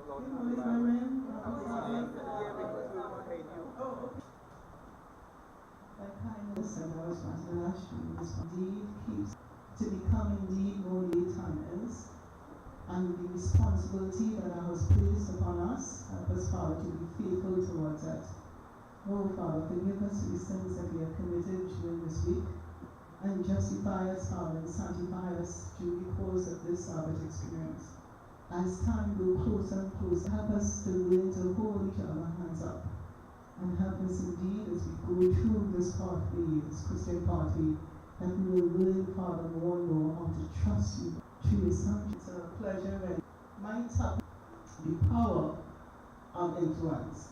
morning, my man. That kindness that I was trying to ask you is indeed keeps to become indeed more late timers, and the responsibility that I was placed upon us, help us, Father, to be faithful towards it. Oh, Father, forgive us for the sins that we have committed during this week, and justify us, Father, and sanctify us during the course of this Sabbath experience. As time goes closer and closer, help us to learn to hold each other's hands up, and help us indeed as we go through this pathway, this Christian pathway, that we will learn, Father, more and more how to trust you through your Son. It's a pleasure and my topic, the power of influence.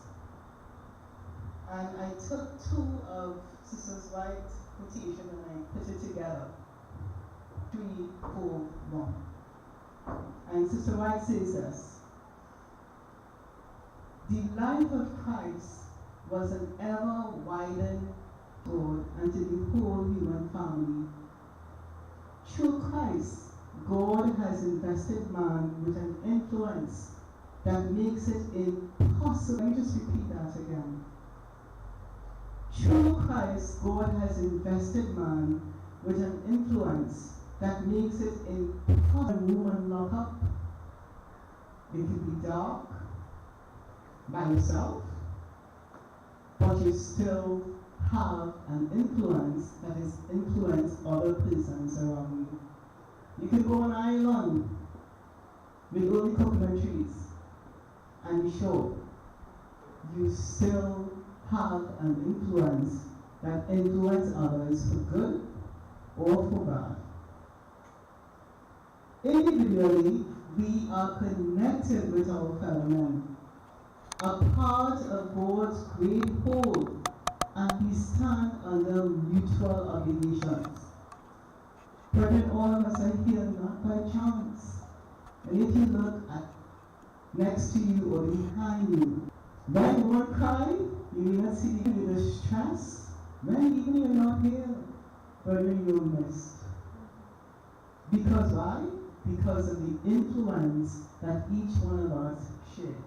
And I took two of Sister White's quotation and I put it together. 3, 4, 1. And Sister White says this: the life of Christ was an ever widened God unto the whole human family. Through Christ, God has invested man with an influence that makes it impossible. Let me just repeat that again. Through Christ, God has invested man with an influence that makes it impossible. A room and lock up. It could be dark by yourself, but you still have an influence that is influence other persons around you. You can go on an island with only coconut trees and be sure you still have an influence that influence others for good or for bad. Individually, we are connected with our fellow men, a part of God's great whole, and we stand under mutual obligations. Brethren, all of us are here not by chance. And if you look at next to you or behind you, when you won't cry, you will not see the stress. When even you're not here, brethren, you're missed. Because why? Because of the influence that each one of us share.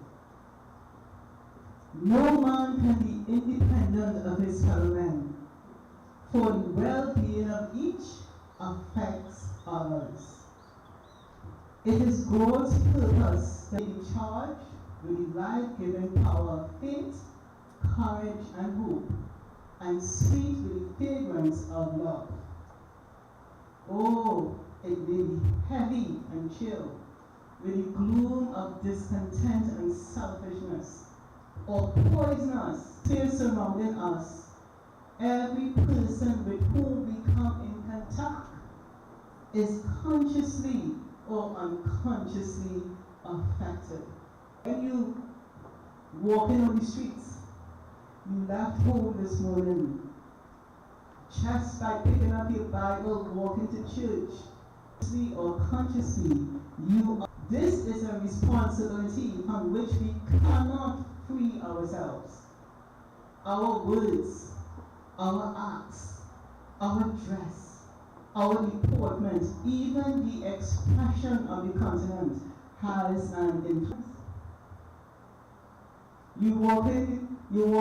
No man can be independent of his fellow men, for the well-being of each affects others. It is God's purpose that we charge with the life-giving power of faith, courage, and hope, and sweet with the fragrance of love. Oh, it may be heavy and chill with the gloom of discontent and selfishness, or poisonous fear surrounding us. Every person with whom we come in contact is consciously or unconsciously affected. When you walking on the streets, you left home this morning, just by picking up your Bible, walking to church, or consciously, this is a responsibility from which we cannot free ourselves. Our words, our acts, our dress, our deportment, even the expression of the countenance has an influence. You walk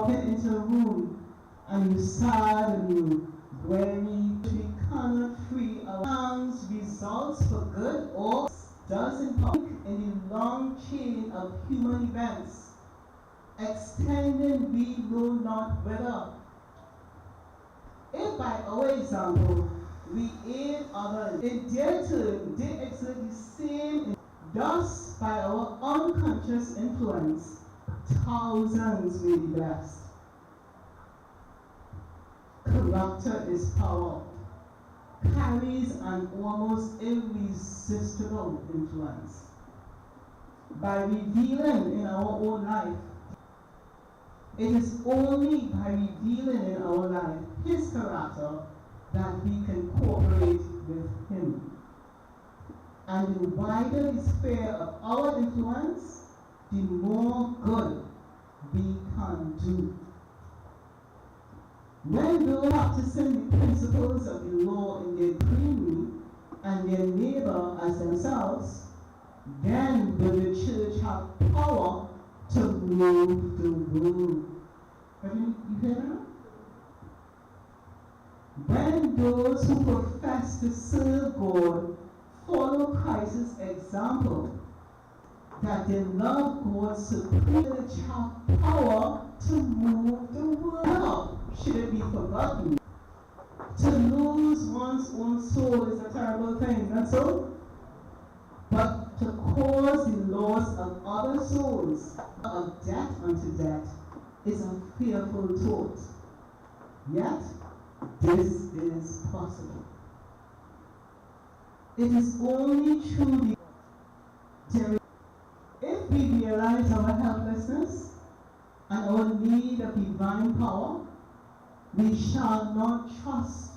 into a room and you sad and you weary. We cannot free our hands results for good or does impact in the long chain of human events, extending we know not whither. If by our example we aid others, in their turn they exert the same. Thus, by our unconscious influence, thousands may be blessed. Character is power, carries an almost irresistible influence. By revealing in our own life, it is only by revealing in our life His character that we can cooperate with Him. And the wider the sphere of our influence, the more good we can do. When those practicing the principles of the law in their community and their neighbor as themselves, then will the church have power to move the world. Have you heard that? When those who profess to serve God follow Christ's example, that they love God supremely, the church have power to move the world. Now, should it be forgotten? To lose one's own soul is a terrible thing, not so? But to cause the loss of other souls, of death unto death, is a fearful thought. Yet, this is possible. It is only truly if we realize our helplessness and our need of divine power, we shall not trust